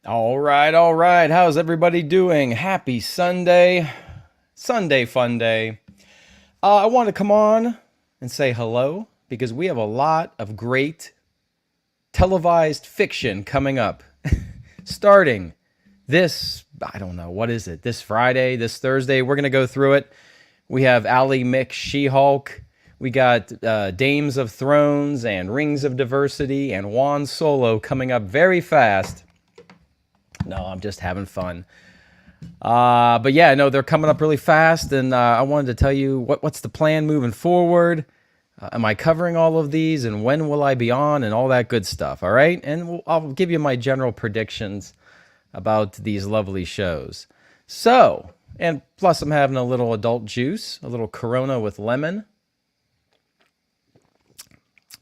All right, all right. How's everybody doing? Happy Sunday. Sunday fun day. I want to come on and say hello because we have a lot of great televised fiction coming up. Starting this, I don't know, what is it? This Friday, this Thursday, we're going to go through it. We have Ally Mick She-Hulk. We got Dames of Thrones and Rings of Diversity and Juan Solo coming up very fast. No, I'm just having fun. But yeah, no, they're coming up really fast, and I wanted to tell you what's the plan moving forward. Am I covering all of these, and when will I be on, and all that good stuff, all right? And I'll give you my general predictions about these lovely shows. So, and plus I'm having a little adult juice, a little Corona with lemon.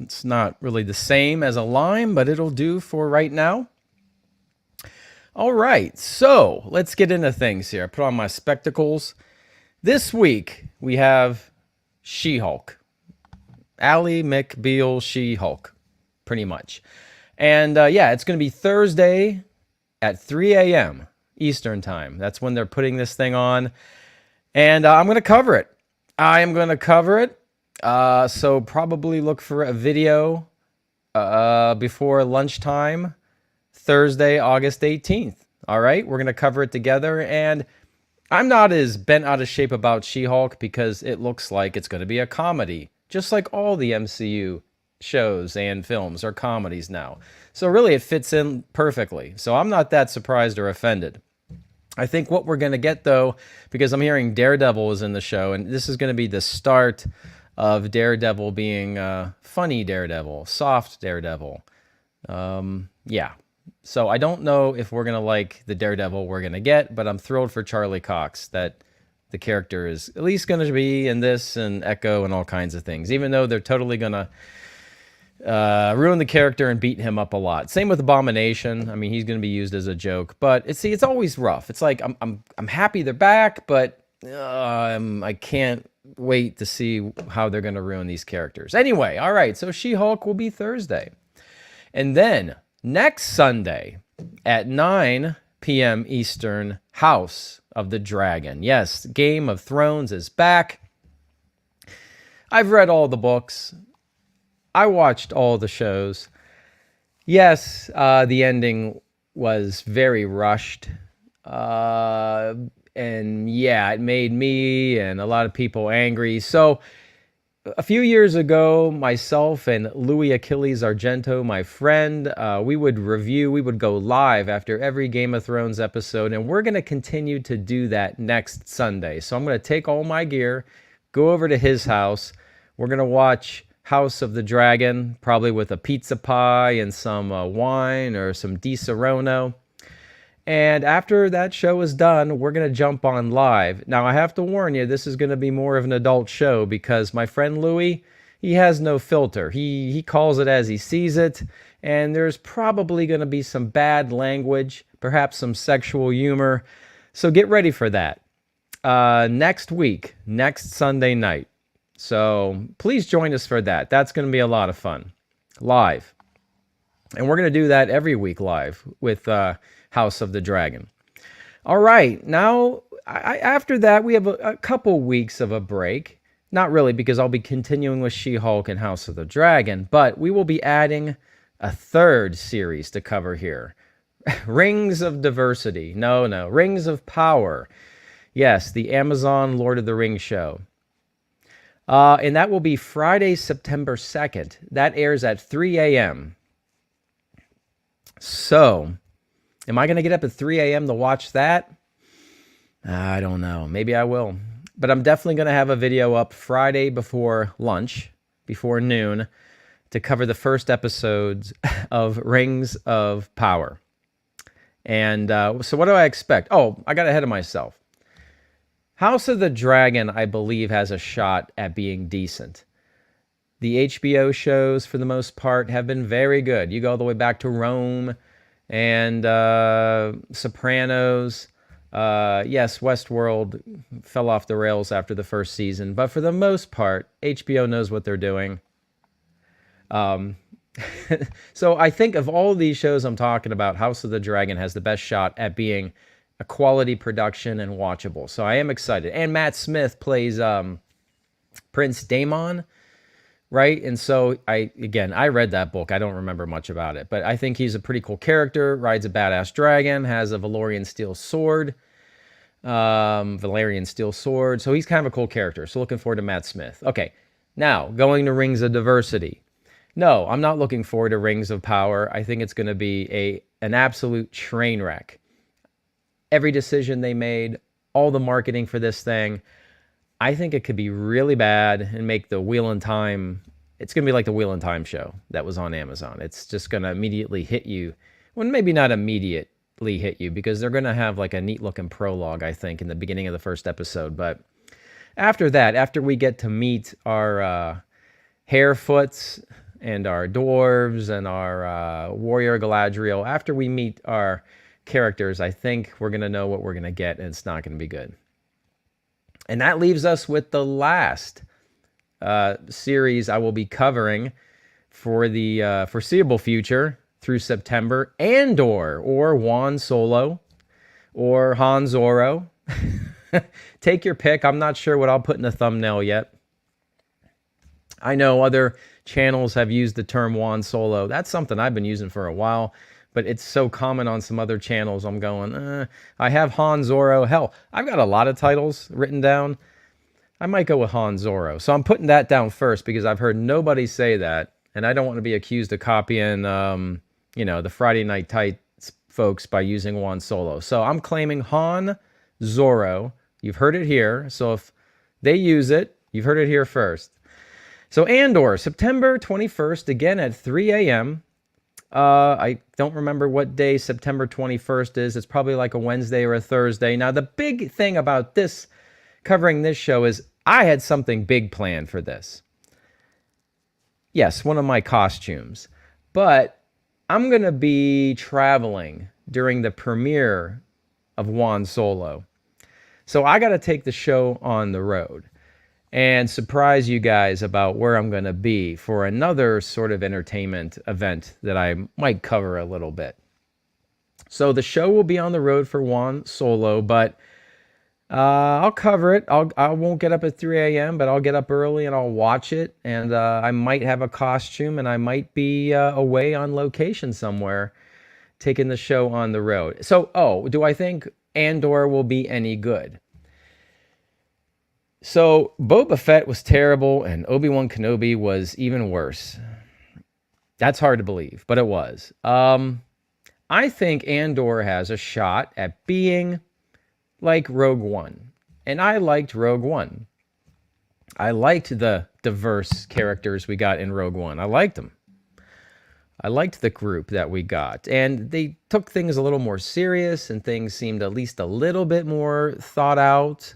It's not really the same as a lime, but it'll do for right now. All right, so let's get into things here. I put on my spectacles. This week, we have She-Hulk. Ally McBeal She-Hulk, pretty much. And yeah, it's going to be Thursday at 3 a.m. Eastern Time. That's when they're putting this thing on. And I'm going to cover it. I am going to cover it. So probably look for a video before lunchtime. Thursday, August 18th. All right, we're going to cover it together. And I'm not as bent out of shape about She-Hulk because it looks like it's going to be a comedy, just like all the MCU shows and films are comedies now. So really, it fits in perfectly. So I'm not that surprised or offended. I think what we're going to get, though, because I'm hearing Daredevil is in the show, and this is going to be the start of Daredevil being funny Daredevil, soft Daredevil. Yeah. So I don't know if we're going to like the Daredevil we're going to get, but I'm thrilled for Charlie Cox that the character is at least going to be in this and Echo and all kinds of things, even though they're totally going to ruin the character and beat him up a lot. Same with Abomination. I mean, he's going to be used as a joke, but it's always rough. It's like I'm happy they're back, but I can't wait to see how they're going to ruin these characters. Anyway, all right, so She-Hulk will be Thursday. And then next Sunday at 9 p.m. Eastern, House of the Dragon. Yes, Game of Thrones is back. I've read all the books. I watched all the shows. Yes, the ending was very rushed. And yeah, it made me and a lot of people angry. So a few years ago, myself and Louis Achilles Argento, my friend, we would go live after every Game of Thrones episode, and we're going to continue to do that next Sunday. So I'm going to take all my gear, go over to his house. We're going to watch House of the Dragon, probably with a pizza pie and some wine or some Di Serono. And after that show is done, we're going to jump on live. Now, I have to warn you, this is going to be more of an adult show because my friend Louis, he has no filter. He calls it as he sees it, and there's probably going to be some bad language, perhaps some sexual humor. So get ready for that. Next week, next Sunday night. So please join us for that. That's going to be a lot of fun. Live. And we're going to do that every week live with House of the Dragon. All right, now after that we have a couple weeks of a break. Not really, because I'll be continuing with She-Hulk and House of the Dragon, but we will be adding a third series to cover here. Rings of Diversity. No, Rings of Power. Yes, the Amazon Lord of the Rings show. And that will be Friday, September 2nd. That airs at 3 a.m. So, am I going to get up at 3 a.m. to watch that? I don't know. Maybe I will. But I'm definitely going to have a video up Friday before lunch, before noon, to cover the first episodes of Rings of Power. And so what do I expect? Oh, I got ahead of myself. House of the Dragon, I believe, has a shot at being decent. The HBO shows, for the most part, have been very good. You go all the way back to Rome and Sopranos. Yes, Westworld fell off the rails after the first season, but for the most part, HBO knows what they're doing. So I think of all these shows I'm talking about, House of the Dragon has the best shot at being a quality production and watchable. So I am excited. And Matt Smith plays Prince Daemon, right? And so I read that book. I don't remember much about it, but I think he's a pretty cool character. Rides a badass dragon, has a Valyrian steel sword. Valyrian steel sword. So he's kind of a cool character. So looking forward to Matt Smith. Okay, now going to Rings of Diversity. No, I'm not looking forward to Rings of Power. I think it's going to be an absolute train wreck. Every decision they made, all the marketing for this thing, I think it could be really bad and make the Wheel in Time. It's going to be like the Wheel in Time show that was on Amazon. It's just going to immediately hit you. Well, maybe not immediately hit you, because they're going to have like a neat looking prologue, I think, in the beginning of the first episode. But after that, after we get to meet our Harefoots and our dwarves and our warrior Galadriel, after we meet our characters, I think we're going to know what we're going to get, and it's not going to be good. And that leaves us with the last series I will be covering for the foreseeable future through September, Andor, or Juan Solo, or Han Zorro. Take your pick. I'm not sure what I'll put in the thumbnail yet. I know other channels have used the term Juan Solo. That's something I've been using for a while, but it's so common on some other channels. I'm going, I have Han Zorro. Hell, I've got a lot of titles written down. I might go with Han Zorro. So I'm putting that down first because I've heard nobody say that, and I don't want to be accused of copying, the Friday Night Tights folks by using Juan Solo. So I'm claiming Han Zorro. You've heard it here. So if they use it, you've heard it here first. So Andor, September 21st, again at 3 a.m. I don't remember what day September 21st is. It's probably like a Wednesday or a Thursday. Now, the big thing about this, covering this show, is I had something big planned for this. Yes, one of my costumes. But I'm going to be traveling during the premiere of Juan Solo. So I got to take the show on the road and surprise you guys about where I'm going to be for another sort of entertainment event that I might cover a little bit. So the show will be on the road for Juan Solo, but I'll cover it. I won't get up at 3 a.m., but I'll get up early and I'll watch it. And I might have a costume, and I might be away on location somewhere taking the show on the road. So, do I think Andor will be any good? So Boba Fett was terrible, and Obi-Wan Kenobi was even worse. That's hard to believe, but it was. I think Andor has a shot at being like Rogue One. And I liked Rogue One. I liked the diverse characters we got in Rogue One. I liked them. I liked the group that we got. And they took things a little more serious, and things seemed at least a little bit more thought out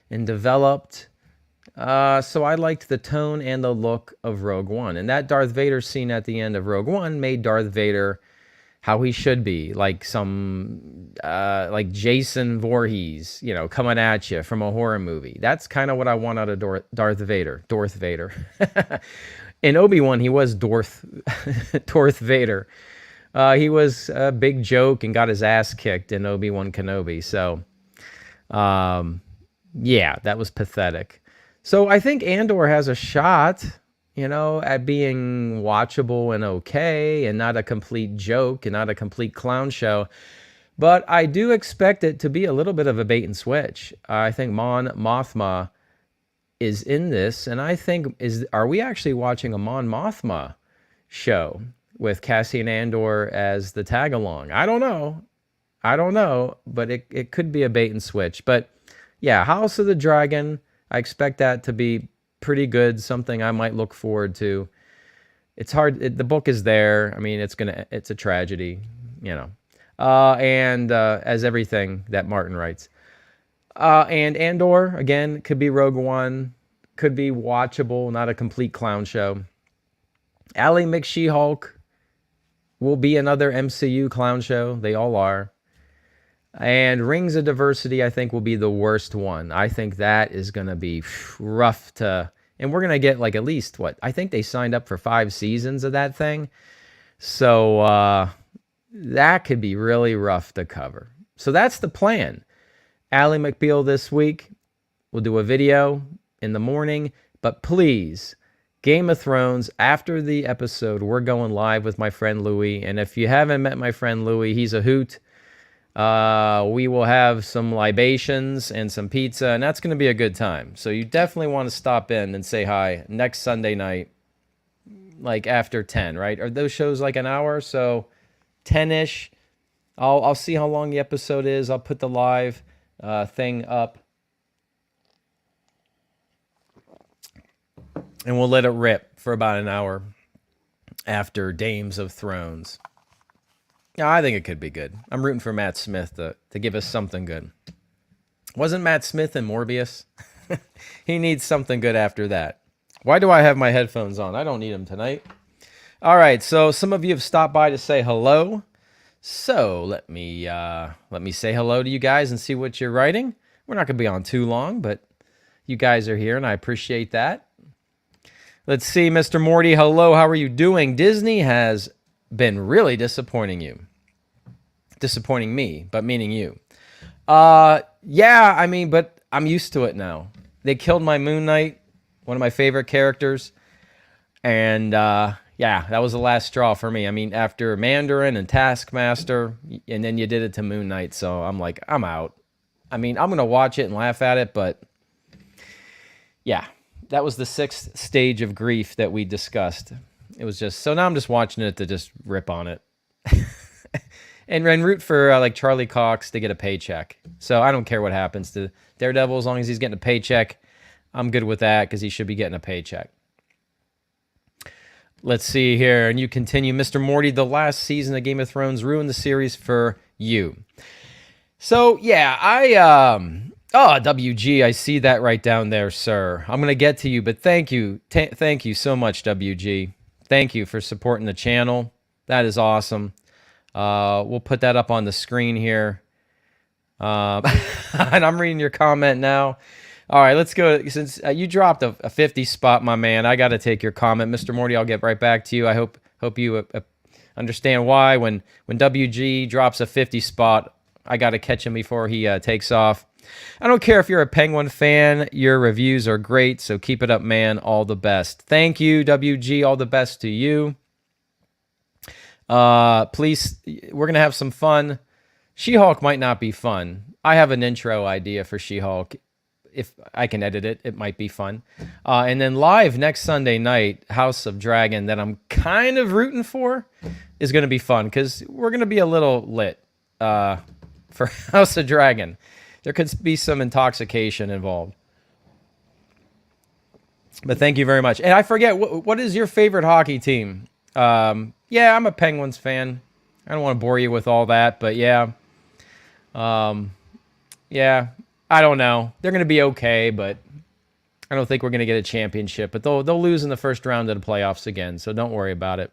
and developed. So I liked the tone and the look of Rogue One. And that Darth Vader scene at the end of Rogue One made Darth Vader how he should be, like like Jason Voorhees, coming at you from a horror movie. That's kind of what I want out of Darth Vader. In Obi-Wan, he was Darth Vader. He was a big joke and got his ass kicked in Obi-Wan Kenobi. So, yeah, that was pathetic. So I think Andor has a shot, at being watchable and okay, and not a complete joke and not a complete clown show. But I do expect it to be a little bit of a bait and switch. I think Mon Mothma is in this, and I think, are we actually watching a Mon Mothma show with Cassian Andor as the tag-along? I don't know, but it could be a bait and switch. But yeah, House of the Dragon, I expect that to be pretty good, something I might look forward to. It's hard. The book is there. I mean, it's a tragedy, and as everything that Martin writes. And Andor, again, could be Rogue One, could be watchable, not a complete clown show. Ally McShe-Hulk will be another MCU clown show. They all are. And Rings of Diversity, I think, will be the worst one. I think that is going to be rough to... And we're going to get, like, at least, I think they signed up for 5 seasons of that thing. So that could be really rough to cover. So that's the plan. Ally McBeal this week. We'll do a video in the morning. But please, Game of Thrones, after the episode, we're going live with my friend Louie. And if you haven't met my friend Louie, he's a hoot. We will have some libations and some pizza, and that's going to be a good time. So you definitely want to stop in and say hi next Sunday night, like after 10, right? Are those shows like an hour? So 10-ish. I'll see how long the episode is. I'll put the live thing up. And we'll let it rip for about an hour after Dames of Thrones. Yeah, I think it could be good. I'm rooting for Matt Smith to give us something good. Wasn't Matt Smith in Morbius? He needs something good after that. Why do I have my headphones on? I don't need them tonight. All right, so some of you have stopped by to say hello. So let me say hello to you guys and see what you're writing. We're not going to be on too long, but you guys are here, and I appreciate that. Let's see, Mr. Morty, hello, how are you doing? Disney has been really disappointing you. Disappointing me, but meaning you. Yeah, I mean, but I'm used to it now. They killed my Moon Knight, one of my favorite characters. And yeah, that was the last straw for me. I mean, after Mandarin and Taskmaster, and then you did it to Moon Knight, so I'm like, I'm out. I mean, I'm going to watch it and laugh at it, but yeah. That was the 6th stage of grief that we discussed. It was just, so now I'm just watching it to just rip on it. and root for like Charlie Cox to get a paycheck. So I don't care what happens to Daredevil as long as he's getting a paycheck. I'm good with that because he should be getting a paycheck. Let's see here. And you continue. Mr. Morty, the last season of Game of Thrones ruined the series for you. So yeah, Oh, WG, I see that right down there, sir. I'm going to get to you, but thank you. Thank you so much, WG. Thank you for supporting the channel. That is awesome. We'll put that up on the screen here. And I'm reading your comment now. All right, let's go. Since you dropped a 50 spot, my man, I got to take your comment. Mr. Morty, I'll get right back to you. I hope you understand why. When WG drops a 50 spot, I got to catch him before he takes off. I don't care if you're a Penguin fan. Your reviews are great, so keep it up, man. All the best. Thank you, WG. All the best to you. Please, we're going to have some fun. She-Hulk might not be fun. I have an intro idea for She-Hulk. If I can edit it, it might be fun. And then live next Sunday night, House of Dragon, that I'm kind of rooting for, is going to be fun because we're going to be a little lit for House of Dragon. There could be some intoxication involved. But thank you very much. And I forget, what is your favorite hockey team? Yeah, I'm a Penguins fan. I don't want to bore you with all that, but yeah. Yeah, I don't know. They're going to be okay, but I don't think we're going to get a championship. But they'll lose in the first round of the playoffs again, so don't worry about it.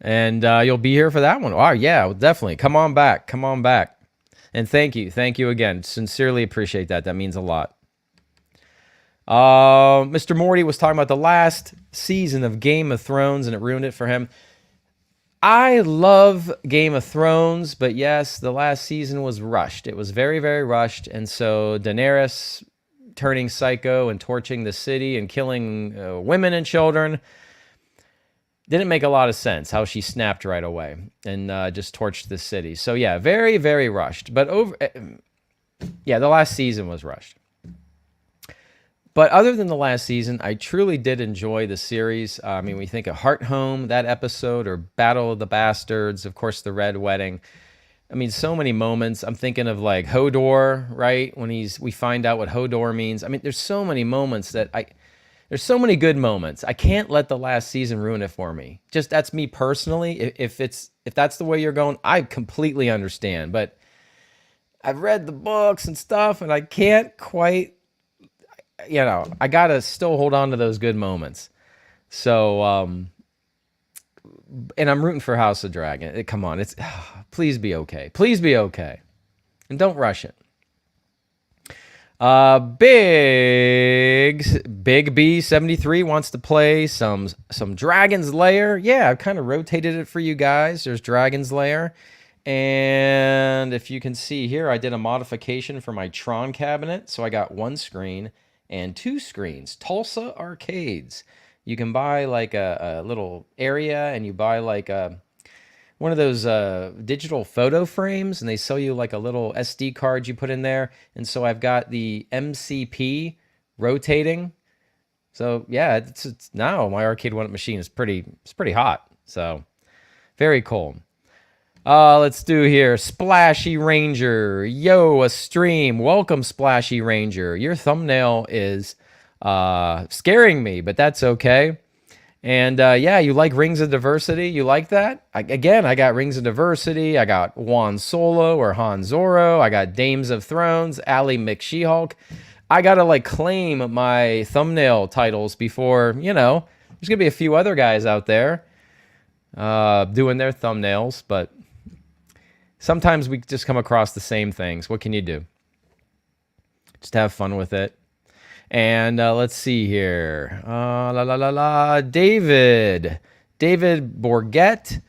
And you'll be here for that one. Oh, yeah, definitely. Come on back. Come on back. And thank you. Thank you again. Sincerely appreciate that. That means a lot. Mr. Morty was talking about the last season of Game of Thrones, and it ruined it for him. I love Game of Thrones, but yes, the last season was rushed. It was very, very rushed. And so Daenerys turning psycho and torching the city and killing women and children didn't make a lot of sense how she snapped right away and just torched the city. So yeah, very, very rushed. But the last season was rushed. But other than the last season, I truly did enjoy the series. I mean, we think of Heart Home, that episode, or Battle of the Bastards, of course, the Red Wedding. I mean, so many moments. I'm thinking of like Hodor, right? When we find out what Hodor means. I mean, there's so many moments there's so many good moments. I can't let the last season ruin it for me. Just that's me personally. If that's the way you're going, I completely understand. But I've read the books and stuff, and I can't quite. I gotta still hold on to those good moments. So, and I'm rooting for House of Dragon. Come on, please be okay. Please be okay, and don't rush it. Big B73 wants to play some Dragon's Lair. Yeah, I've kind of rotated it for you guys. There's Dragon's Lair. And if you can see here, I did a modification for my Tron cabinet. So I got one screen and two screens. Tulsa Arcades. You can buy like a little area, and you buy like one of those digital photo frames, and they sell you like a little SD card you put in there. And so I've got the MCP rotating. So yeah, it's now my arcade one machine is pretty hot. So very cool. Let's do here. Splashy Ranger. Yo, a stream. Welcome, Splashy Ranger. Your thumbnail is scaring me, but that's okay. And yeah, you like Rings of Diversity? You like that? I got Rings of Diversity. I got Juan Solo or Han Zoro. I got Dames of Thrones, Ally McShe-Hulk. I got to like claim my thumbnail titles before, there's going to be a few other guys out there doing their thumbnails, but sometimes we just come across the same things. What can you do? Just have fun with it. And let's see here. David Borgette.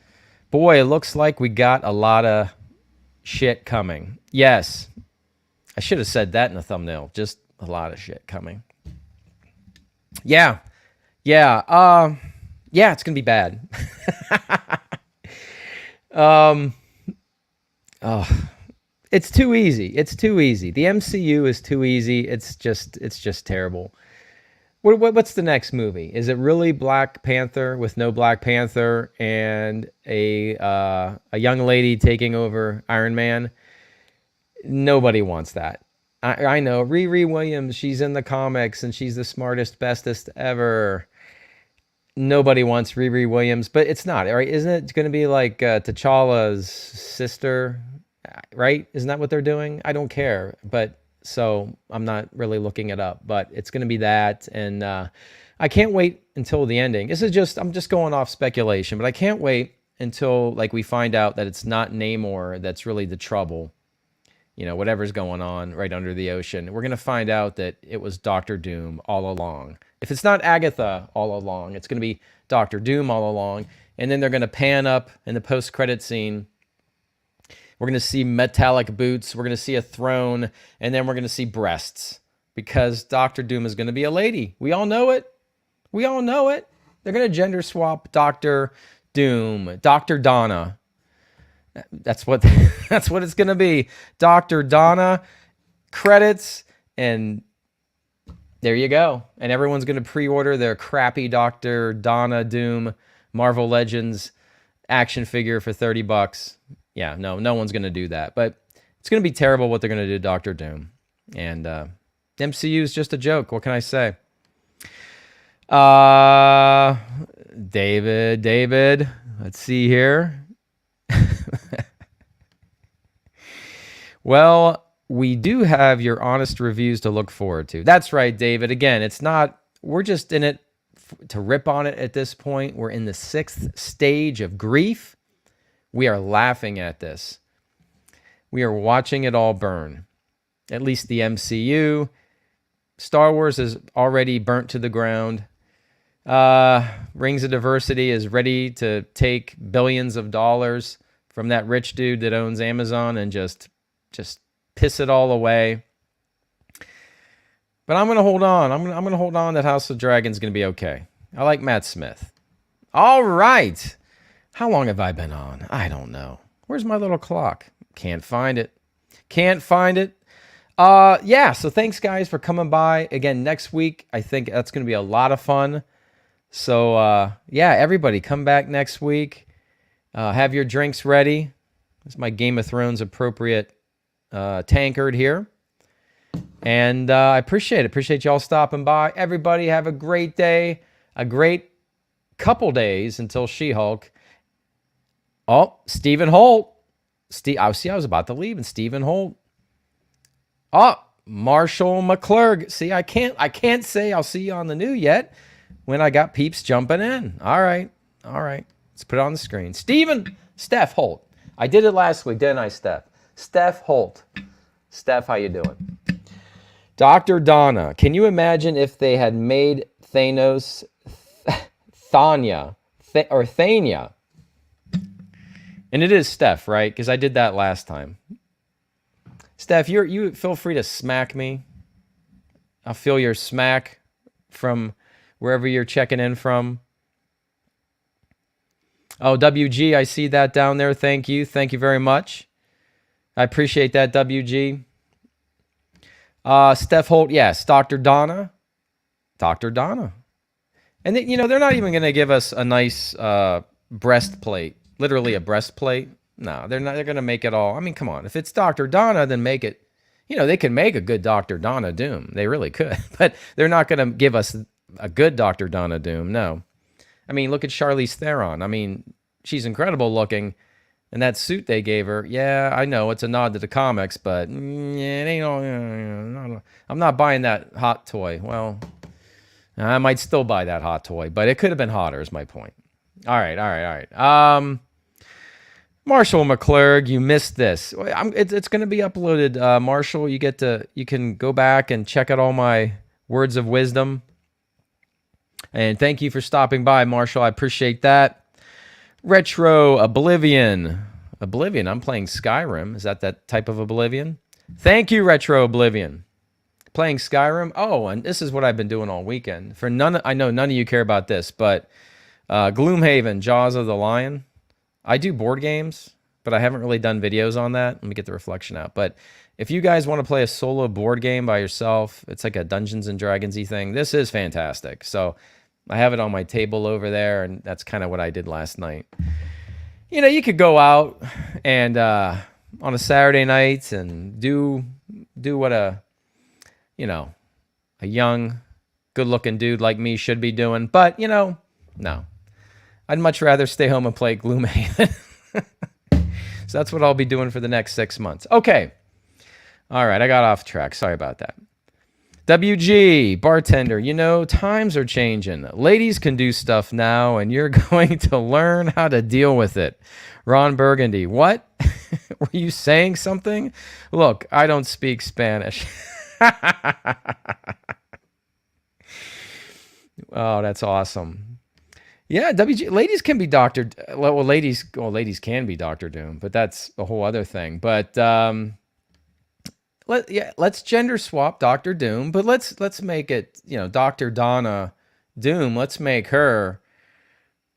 Boy, it looks like we got a lot of shit coming. Yes. I should have said that in the thumbnail. Just a lot of shit coming. Yeah. Yeah, it's going to be bad. It's too easy. It's too easy. The MCU is too easy. It's just terrible. What's the next movie? Is it really Black Panther with no Black Panther and a young lady taking over Iron Man? Nobody wants that. I know. Riri Williams, she's in the comics and she's the smartest, bestest ever. Nobody wants Riri Williams, but it's not, right? Isn't it going to be like T'Challa's sister? Right? Isn't that what they're doing? I don't care. But so I'm not really looking it up, but it's going to be that. And I can't wait until the ending. I'm just going off speculation, but I can't wait until like we find out that it's not Namor that's really the trouble. Whatever's going on right under the ocean. We're going to find out that it was Doctor Doom all along. If it's not Agatha all along, it's going to be Doctor Doom all along. And then they're going to pan up in the post-credit scene. We're going to see metallic boots. We're going to see a throne. And then we're going to see breasts. Because Doctor Doom is going to be a lady. We all know it. We all know it. They're going to gender swap Doctor Doom. Dr. Donna. That's what it's going to be. Dr. Donna. Credits. And there you go. And everyone's going to pre-order their crappy Dr. Donna Doom Marvel Legends action figure for $30. Yeah, no one's going to do that. But it's going to be terrible what they're going to do to Doctor Doom. And MCU is just a joke. What can I say? David, let's see here. Well, we do have your honest reviews to look forward to. That's right, David. Again, we're just in it to rip on it at this point. We're in the 6th stage of grief. We are laughing at this. We are watching it all burn. At least the MCU. Star Wars is already burnt to the ground. Rings of Diversity is ready to take billions of dollars from that rich dude that owns Amazon and just piss it all away. But I'm going to hold on. I'm going to hold on that House of Dragon's going to be okay. I like Matt Smith. All right. How long have I been on? I don't know. Where's my little clock? Can't find it. Yeah, so thanks, guys, for coming by. Again, next week, I think that's going to be a lot of fun. So, yeah, everybody, come back next week. Have your drinks ready. This is my Game of Thrones appropriate tankard here. And I appreciate it. Appreciate y'all stopping by. Everybody have a great day. A great couple days until She-Hulk. Oh, Stephen Holt. I was about to leave, and Stephen Holt. Oh, Marshall McClurg. See, I can't say I'll see you on the new yet when I got peeps jumping in. All right. Let's put it on the screen. Steph Holt. I did it last week, didn't I, Steph? Steph Holt. Steph, how you doing? Dr. Donna, can you imagine if they had made Thanos Thanya or Thania? And it is Steph, right? Because I did that last time. Steph, you feel free to smack me. I'll feel your smack from wherever you're checking in from. Oh, WG, I see that down there. Thank you. Thank you very much. I appreciate that, WG. Steph Holt, yes. Dr. Donna. Dr. Donna. And, they're not even going to give us a nice breastplate. Literally a breastplate. No, they're not. They're going to make it all. I mean, come on. If it's Dr. Donna, then make it. They can make a good Dr. Donna Doom. They really could. But they're not going to give us a good Dr. Donna Doom. No. I mean, look at Charlize Theron. I mean, she's incredible looking. And that suit they gave her, yeah, I know it's a nod to the comics, but it ain't all. I'm not buying that hot toy. Well, I might still buy that hot toy, but it could have been hotter, is my point. All right. Marshall McClurg, you missed this. It's going to be uploaded. Marshall, you can go back and check out all my words of wisdom. And thank you for stopping by, Marshall. I appreciate that. Retro Oblivion. I'm playing Skyrim. Is that type of Oblivion? Thank you, Retro Oblivion. Playing Skyrim. Oh, and this is what I've been doing all weekend. I know none of you care about this, but Gloomhaven, Jaws of the Lion. I do board games, but I haven't really done videos on that. Let me get the reflection out. But if you guys want to play a solo board game by yourself, it's like a Dungeons and Dragons-y thing. This is fantastic. So I have it on my table over there, and that's kind of what I did last night. You could go out and on a Saturday night and do what a young, good-looking dude like me should be doing. But, no. I'd much rather stay home and play Gloomhaven. So that's what I'll be doing for the next 6 months. Okay. All right, I got off track. Sorry about that. WG, bartender, times are changing. Ladies can do stuff now, and you're going to learn how to deal with it. Ron Burgundy, what? Were you saying something? Look, I don't speak Spanish. Oh, that's awesome. Yeah, WG, ladies can be Dr. Ladies can be Dr. Doom, but that's a whole other thing. But let's gender swap Dr. Doom, but let's make it, Dr. Donna Doom. Let's make her.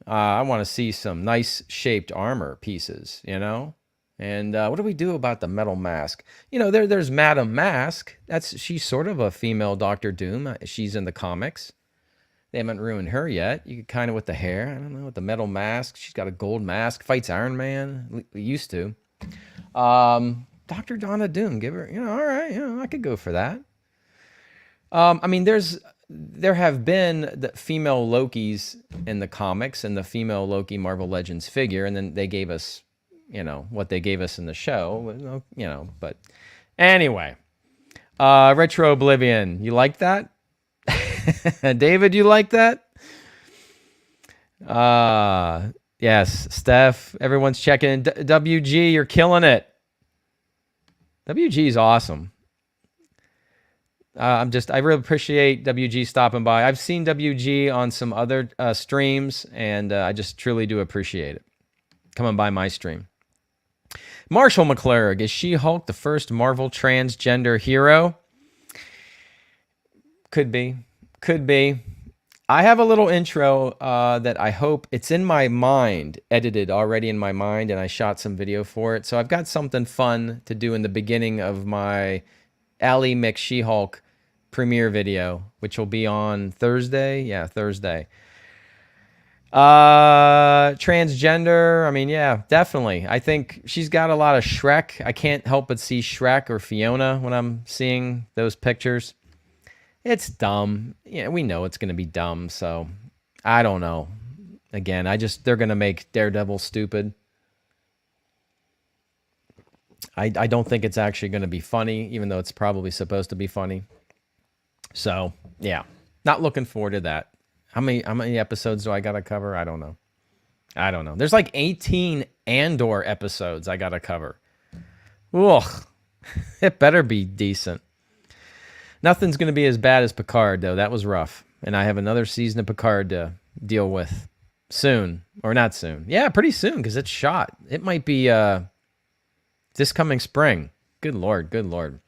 I want to see some nice shaped armor pieces, And what do we do about the metal mask? There's Madame Mask. She's sort of a female Dr. Doom. She's in the comics. They haven't ruined her yet. You could kind of with the hair. I don't know, with the metal mask. She's got a gold mask. Fights Iron Man. Used to. Dr. Donna Doom, give her, all right, I could go for that. I mean, there have been the female Lokis in the comics and the female Loki Marvel Legends figure, and then they gave us, what they gave us in the show, but anyway. Retro Oblivion, you like that? David, you like that? Yes, Steph, everyone's checking. WG, you're killing it. WG is awesome. I really appreciate WG stopping by. I've seen WG on some other streams, and I just truly do appreciate it. Coming by my stream. Marshall McClurg, is She-Hulk the first Marvel transgender hero? Could be. I have a little intro that I hope it's in my mind, edited already in my mind, and I shot some video for it. So I've got something fun to do in the beginning of my Ally McShe-Hulk premiere video, which will be on Thursday. Yeah, Thursday. Transgender, I mean, yeah, definitely. I think she's got a lot of Shrek. I can't help but see Shrek or Fiona when I'm seeing those pictures. It's dumb. Yeah, we know it's going to be dumb, so I don't know. Again, they're going to make Daredevil stupid. I don't think it's actually going to be funny, even though it's probably supposed to be funny. So, yeah, not looking forward to that. How many episodes do I got to cover? I don't know. There's like 18 Andor episodes I got to cover. Ugh. It better be decent. Nothing's going to be as bad as Picard, though. That was rough. And I have another season of Picard to deal with soon. Or not soon. Yeah, pretty soon, because it's shot. It might be this coming spring. Good Lord, good Lord.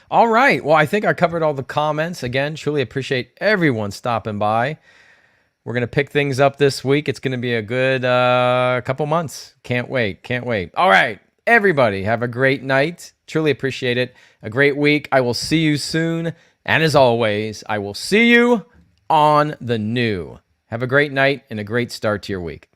All right. Well, I think I covered all the comments. Again, truly appreciate everyone stopping by. We're going to pick things up this week. It's going to be a good couple months. Can't wait. Can't wait. All right. Everybody, have a great night. Truly appreciate it. A great week. I will see you soon. And as always, I will see you on the new. Have a great night and a great start to your week.